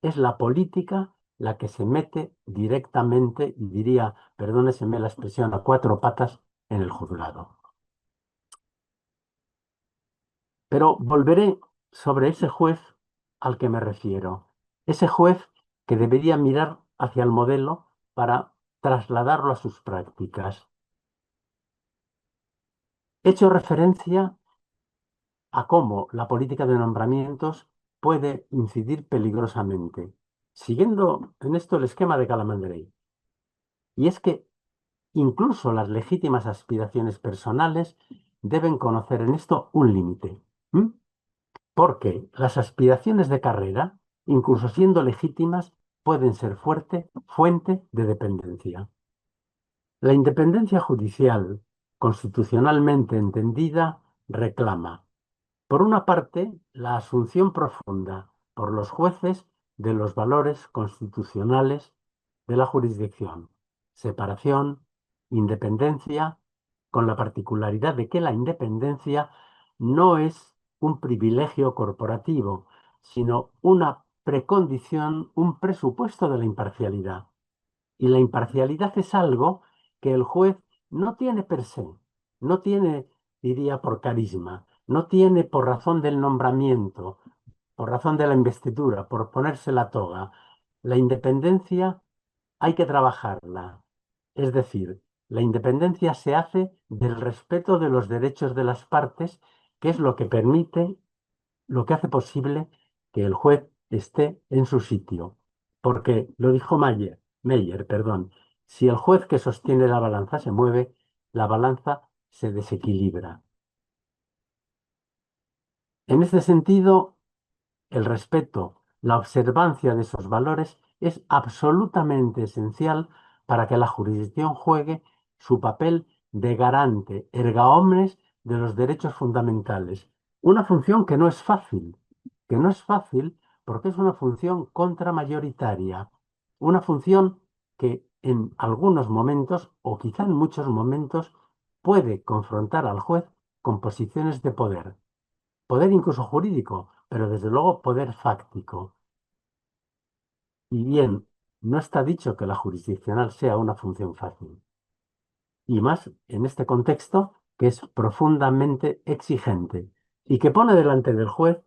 es la política la que se mete directamente, y diría, perdóneseme la expresión, a cuatro patas en el juzgado. Pero volveré sobre ese juez al que me refiero. Ese juez que debería mirar hacia el modelo para trasladarlo a sus prácticas. He hecho referencia a cómo la política de nombramientos puede incidir peligrosamente, siguiendo en esto el esquema de Calamandrei. Y es que incluso las legítimas aspiraciones personales deben conocer en esto un límite. Porque las aspiraciones de carrera, incluso siendo legítimas, pueden ser fuente de dependencia. La independencia judicial, constitucionalmente entendida, reclama, por una parte, la asunción profunda por los jueces de los valores constitucionales de la jurisdicción, separación, independencia, con la particularidad de que la independencia no es un privilegio corporativo, sino una precondición, un presupuesto de la imparcialidad. Y la imparcialidad es algo que el juez no tiene per se, no tiene, diría, por carisma, no tiene por razón del nombramiento, por razón de la investidura, por ponerse la toga. La independencia hay que trabajarla. Es decir, la independencia se hace del respeto de los derechos de las partes, que es lo que permite, lo que hace posible que el juez esté en su sitio. Porque lo dijo Meyer, perdón, si el juez que sostiene la balanza se mueve, la balanza se desequilibra. En este sentido, el respeto, la observancia de esos valores es absolutamente esencial para que la jurisdicción juegue su papel de garante, erga omnes, de los derechos fundamentales. Una función que no es fácil porque es una función contramayoritaria, una función que en algunos momentos, o quizá en muchos momentos, puede confrontar al juez con posiciones de poder incluso jurídico, pero desde luego poder fáctico. Y bien, no está dicho que la jurisdiccional sea una función fácil. Y más en este contexto que es profundamente exigente y que pone delante del juez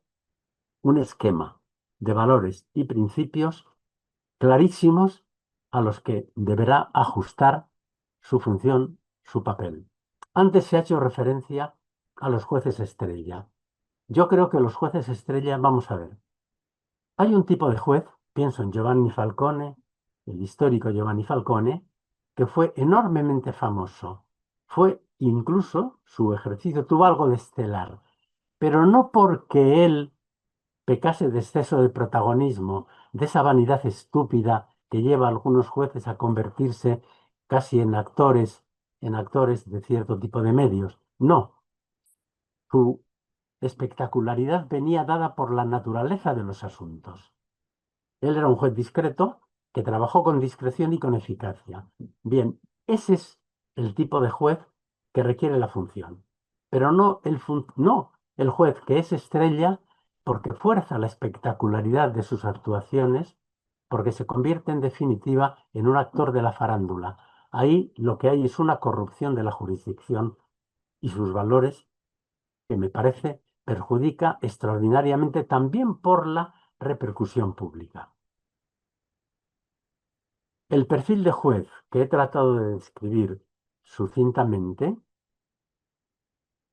un esquema de valores y principios clarísimos a los que deberá ajustar su función, su papel. Antes se ha hecho referencia a los jueces estrella. Yo creo que los jueces estrella, vamos a ver, hay un tipo de juez, pienso en Giovanni Falcone, el histórico Giovanni Falcone, que fue enormemente famoso. Fue incluso, su ejercicio tuvo algo de estelar, pero no porque él pecase de exceso de protagonismo, de esa vanidad estúpida que lleva a algunos jueces a convertirse casi en actores de cierto tipo de medios. No, su espectacularidad venía dada por la naturaleza de los asuntos. Él era un juez discreto que trabajó con discreción y con eficacia. Bien, ese es el tipo de juez que requiere la función, pero no el juez que es estrella porque fuerza la espectacularidad de sus actuaciones, porque se convierte en definitiva en un actor de la farándula. Ahí lo que hay es una corrupción de la jurisdicción y sus valores que me parece perjudica extraordinariamente también por la repercusión pública. El perfil de juez que he tratado de describir sucintamente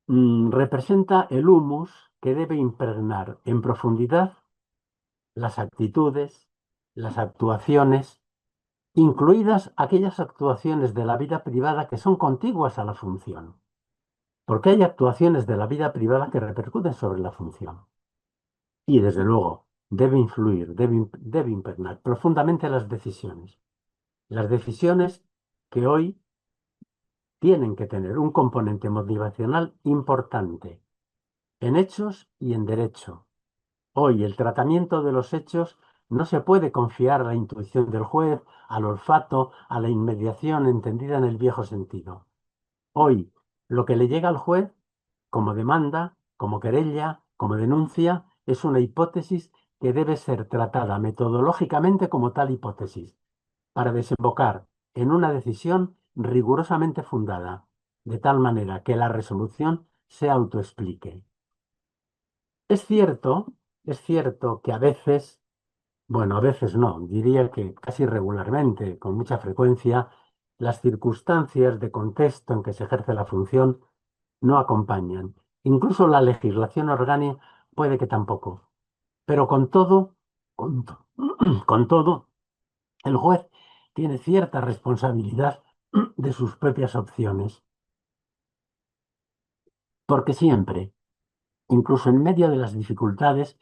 representa el humus que debe impregnar en profundidad las actitudes, las actuaciones, incluidas aquellas actuaciones de la vida privada que son contiguas a la función, porque hay actuaciones de la vida privada que repercuten sobre la función. Y desde luego debe influir, debe impregnar profundamente las decisiones. Las decisiones que hoy tienen que tener un componente motivacional importante en hechos y en derecho. Hoy el tratamiento de los hechos no se puede confiar a la intuición del juez, al olfato, a la inmediación entendida en el viejo sentido. Hoy lo que le llega al juez como demanda, como querella, como denuncia, es una hipótesis que debe ser tratada metodológicamente como tal hipótesis, para desembocar en una decisión rigurosamente fundada, de tal manera que la resolución se autoexplique. Es cierto que a veces, bueno, a veces no, diría que casi regularmente, con mucha frecuencia, las circunstancias de contexto en que se ejerce la función no acompañan. Incluso la legislación orgánica puede que tampoco. Pero con, to- con todo, el juez tiene cierta responsabilidad de sus propias opciones, porque siempre, incluso en medio de las dificultades,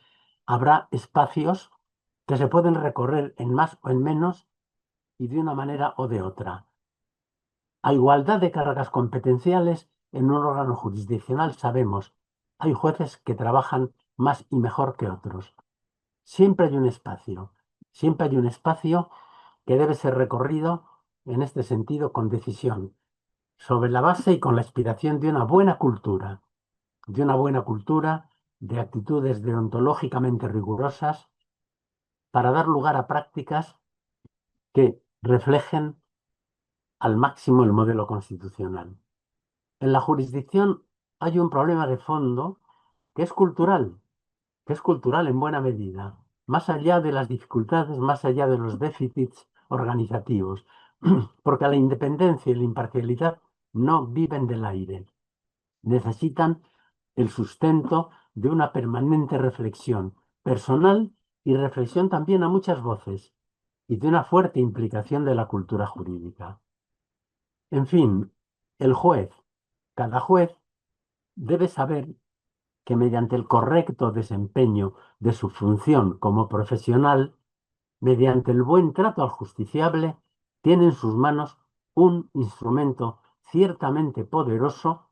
habrá espacios que se pueden recorrer en más o en menos y de una manera o de otra. A igualdad de cargas competenciales, en un órgano jurisdiccional sabemos, hay jueces que trabajan más y mejor que otros. Siempre hay un espacio que debe ser recorrido en este sentido con decisión, sobre la base y con la inspiración de una buena cultura, de actitudes deontológicamente rigurosas, para dar lugar a prácticas que reflejen al máximo el modelo constitucional. En la jurisdicción hay un problema de fondo que es cultural, en buena medida, más allá de las dificultades, más allá de los déficits organizativos, porque la independencia y la imparcialidad no viven del aire. Necesitan el sustento de una permanente reflexión personal y reflexión también a muchas voces y de una fuerte implicación de la cultura jurídica. En fin, el juez, cada juez, debe saber que mediante el correcto desempeño de su función como profesional, mediante el buen trato al justiciable, tiene en sus manos un instrumento ciertamente poderoso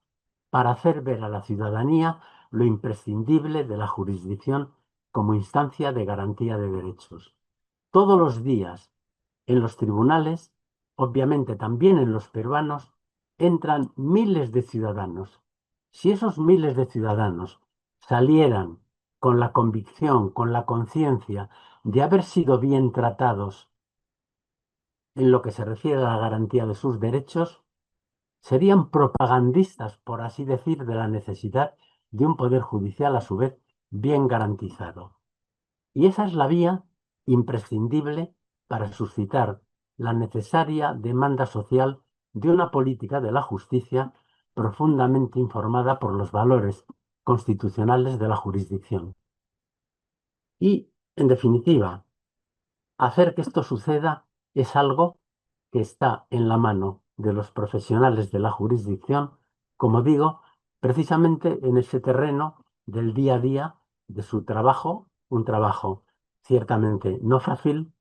para hacer ver a la ciudadanía lo imprescindible de la jurisdicción como instancia de garantía de derechos. Todos los días en los tribunales, obviamente también en los peruanos, entran miles de ciudadanos. Si esos miles de ciudadanos salieran con la convicción, con la conciencia de haber sido bien tratados en lo que se refiere a la garantía de sus derechos, serían propagandistas, por así decir, de la necesidad de un poder judicial a su vez bien garantizado. Y esa es la vía imprescindible para suscitar la necesaria demanda social de una política de la justicia profundamente informada por los valores constitucionales de la jurisdicción. Y, en definitiva, hacer que esto suceda es algo que está en la mano de los profesionales de la jurisdicción, como digo, precisamente en ese terreno del día a día de su trabajo, un trabajo ciertamente no fácil,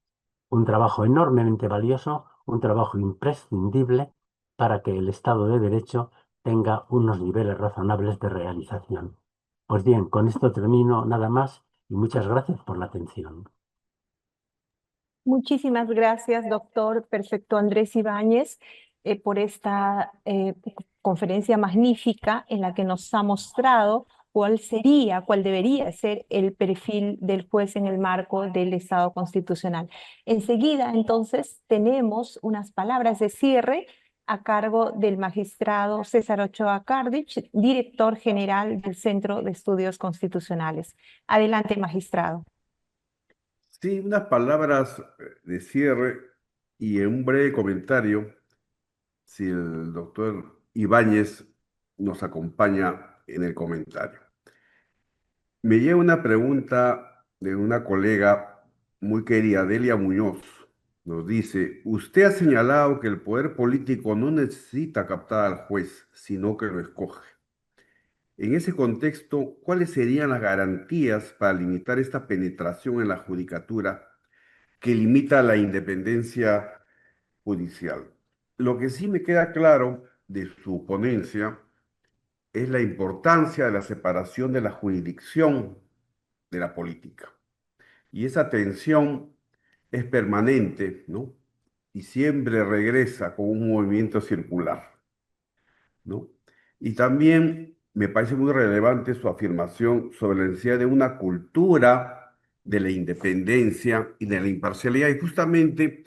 un trabajo enormemente valioso, un trabajo imprescindible para que el Estado de Derecho tenga unos niveles razonables de realización. Pues bien, con esto termino nada más y muchas gracias por la atención. Muchísimas gracias, doctor Perfecto Andrés Ibáñez, por esta conferencia magnífica en la que nos ha mostrado cuál debería ser el perfil del juez en el marco del Estado constitucional. Enseguida, entonces, tenemos unas palabras de cierre a cargo del magistrado César Ochoa Cardich, director general del Centro de Estudios Constitucionales. Adelante, magistrado. Sí, unas palabras de cierre Y en un breve comentario, si el doctor Ibáñez nos acompaña en el comentario. Me llega una pregunta de una colega muy querida, Delia Muñoz. Nos dice, usted ha señalado que el poder político no necesita captar al juez, sino que lo escoge. En ese contexto, ¿cuáles serían las garantías para limitar esta penetración en la judicatura que limita la independencia judicial? Lo que sí me queda claro de su ponencia es la importancia de la separación de la jurisdicción de la política. Y esa tensión es permanente, ¿no? Y siempre regresa con un movimiento circular, ¿no? Y también me parece muy relevante su afirmación sobre la necesidad de una cultura de la independencia y de la imparcialidad. Y justamente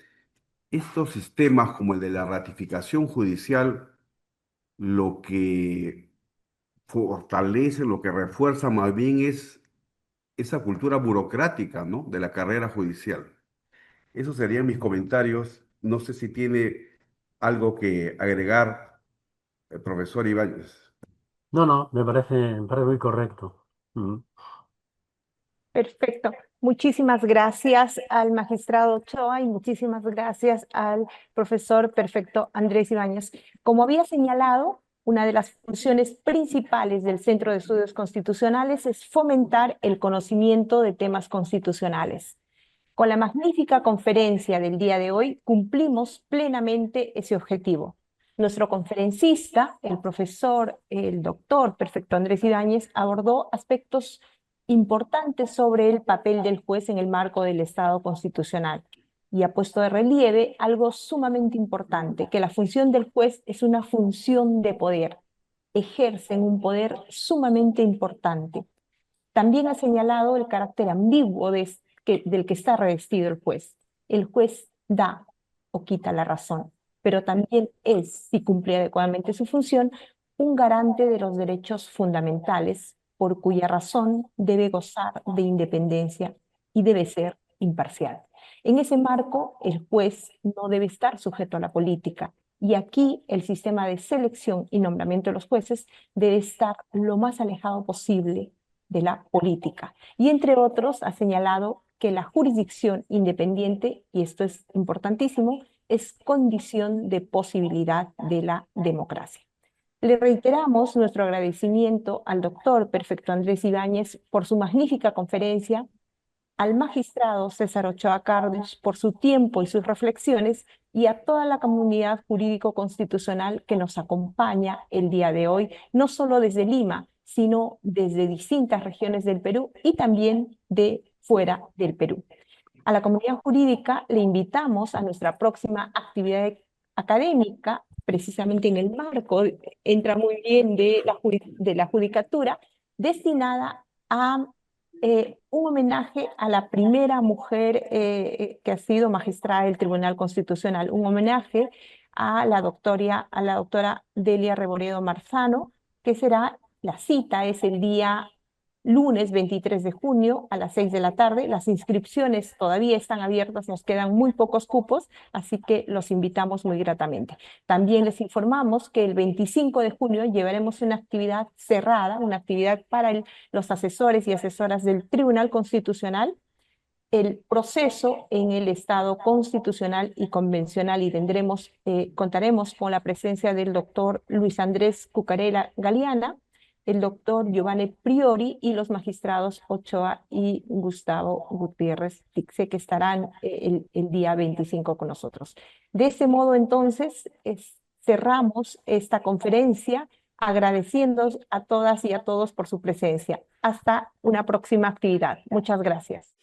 estos sistemas como el de la ratificación judicial, lo que fortalece, lo que refuerza más bien es esa cultura burocrática, ¿no? De la carrera judicial. Esos serían mis comentarios. No sé si tiene algo que agregar, el profesor Ibáñez. No, no, me parece muy correcto. Mm. Perfecto. Muchísimas gracias al magistrado Ochoa y muchísimas gracias al profesor perfecto Andrés Ibáñez. Como había señalado, una de las funciones principales del Centro de Estudios Constitucionales es fomentar el conocimiento de temas constitucionales. Con la magnífica conferencia del día de hoy, cumplimos plenamente ese objetivo. Nuestro conferencista, el doctor perfecto Andrés Ibáñez, abordó aspectos importantes sobre el papel del juez en el marco del Estado constitucional y ha puesto de relieve algo sumamente importante, que la función del juez es una función de poder, ejercen un poder sumamente importante. También ha señalado el carácter ambiguo del que está revestido el juez. El juez da o quita la razón, pero también es, si cumple adecuadamente su función, un garante de los derechos fundamentales, por cuya razón debe gozar de independencia y debe ser imparcial. En ese marco, el juez no debe estar sujeto a la política, y aquí el sistema de selección y nombramiento de los jueces debe estar lo más alejado posible de la política. Y entre otros ha señalado que la jurisdicción independiente, y esto es importantísimo, es condición de posibilidad de la democracia. Le reiteramos nuestro agradecimiento al doctor perfecto Andrés Ibáñez por su magnífica conferencia, al magistrado César Ochoa Cardos por su tiempo y sus reflexiones, y a toda la comunidad jurídico-constitucional que nos acompaña el día de hoy, no solo desde Lima, sino desde distintas regiones del Perú y también de fuera del Perú. A la comunidad jurídica le invitamos a nuestra próxima actividad académica, precisamente en el marco, entra muy bien de la judicatura, destinada a un homenaje a la primera mujer que ha sido magistrada del Tribunal Constitucional, un homenaje a la doctora Delia Reboredo Marzano, que será, la cita es el día lunes 23 de junio a las 6 de la tarde. Las inscripciones todavía están abiertas, nos quedan muy pocos cupos, así que los invitamos muy gratamente. También les informamos que el 25 de junio llevaremos una actividad cerrada, una actividad para los asesores y asesoras del Tribunal Constitucional, el proceso en el Estado constitucional y convencional, y contaremos con la presencia del doctor Luis Andrés Cucarela Galeana, el doctor Giovanni Priori y los magistrados Ochoa y Gustavo Gutiérrez Tixe, que estarán el día 25 con nosotros. De ese modo, entonces, cerramos esta conferencia agradeciendo a todas y a todos por su presencia. Hasta una próxima actividad. Muchas gracias.